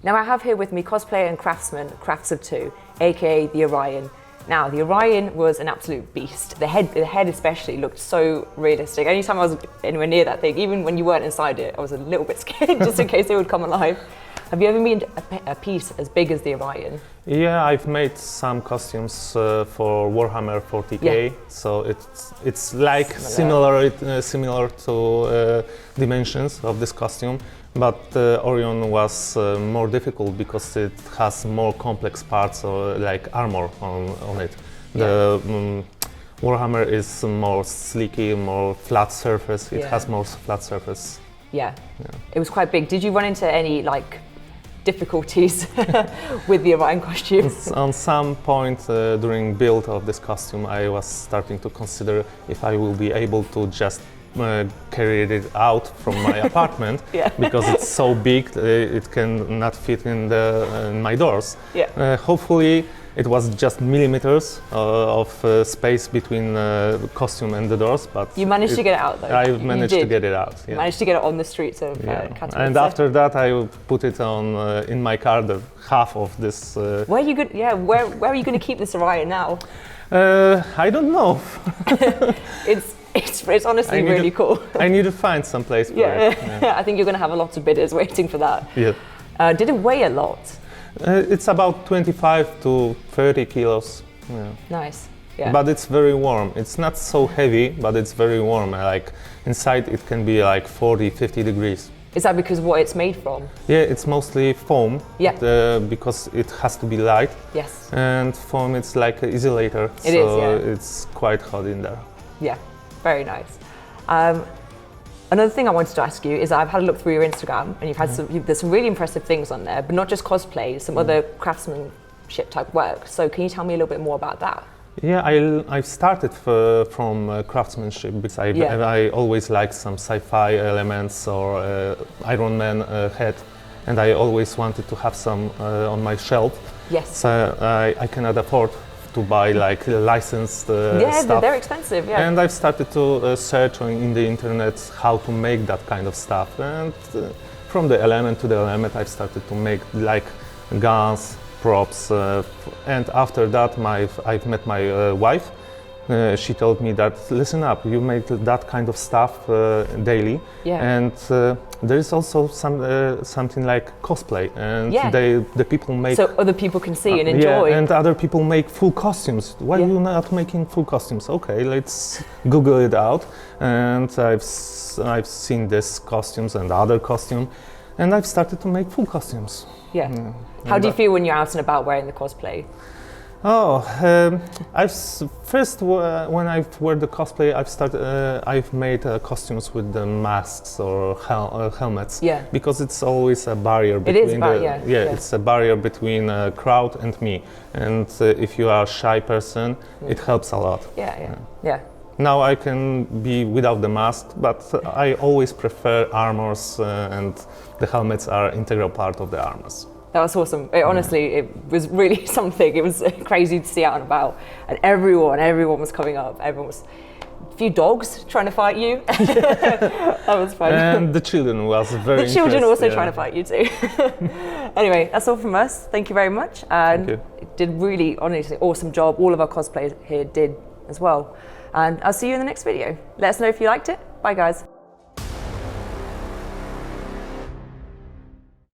Now I have here with me cosplayer and craftsman, Crafts of Two, aka the Orion. Now the Orion was an absolute beast. The head especially looked so realistic. Anytime I was anywhere near that thing, even when you weren't inside it, I was a little bit scared just in case it would come alive. Have you ever made a piece as big as the Orion? Yeah, I've made some costumes for Warhammer 40k, so it's like similar to dimensions of this costume, but Orion was more difficult because it has more complex parts, or like armor on it. The Warhammer is more sleeky, more flat surface. It has more flat surface. Yeah, it was quite big. Did you run into any difficulties with the Orion costumes? On some point during build of this costume, I was starting to consider if I will be able to just carry it out from my apartment, because it's so big, it can not fit in my doors. Hopefully it was just millimeters of space between the costume and the doors, but you managed to get it out though. I managed to get it out. You managed to get it on the streets of Katowice. And after that, I put it on in my car. The half of this. Where are you going? Yeah, where are you going to keep this Orion now? I don't know. It's honestly really cool. I need to find some place for it. I think you're going to have a lot of bidders waiting for that. Yeah. Did it weigh a lot? It's about 25 to 30 kilos. Nice. Yeah. But it's very warm. It's not so heavy, but it's very warm. Like inside it can be like 40, 50 degrees. Is that because what it's made from? Yeah, it's mostly foam. Yeah. Because it has to be light. Yes. And foam, it's like an insulator. It's quite hot in there. Yeah, very nice. Another thing I wanted to ask you is I've had a look through your Instagram and you've had there's some really impressive things on there, but not just cosplay, some other craftsmanship type work. So can you tell me a little bit more about that? Yeah, I've started from craftsmanship because I always liked some sci-fi elements or Iron Man head, and I always wanted to have some on my shelf. Yes. So I cannot afford to buy like licensed stuff. They're expensive. Yeah. And I've started to search in the internet how to make that kind of stuff, and from the element to the element, I've started to make like guns, props, and after that I've met my wife. She told me that, listen up, you make that kind of stuff daily, and there is also something like cosplay, and the people make... So other people can see and enjoy. Yeah, and other people make full costumes. Why are you not making full costumes? Okay, let's Google it out, and I've seen this costumes and other costume, and I've started to make full costumes. Yeah. How do you feel when you're out and about wearing the cosplay? Oh, when I wear the cosplay, I've made costumes with the masks or helmets. Yeah. Because it's always a barrier between it's a barrier between crowd and me. And if you are a shy person, it helps a lot. Yeah. Now I can be without the mask, but I always prefer armors, and the helmets are an integral part of the armors. That was awesome. Honestly, it was really something. It was crazy to see out and about, and everyone was coming up. Everyone was, a few dogs trying to fight you. That was fun. And the children was very. The children also trying to fight you too. Anyway, that's all from us. Thank you very much. And it did really, honestly, awesome job. All of our cosplayers here did as well. And I'll see you in the next video. Let us know if you liked it. Bye, guys.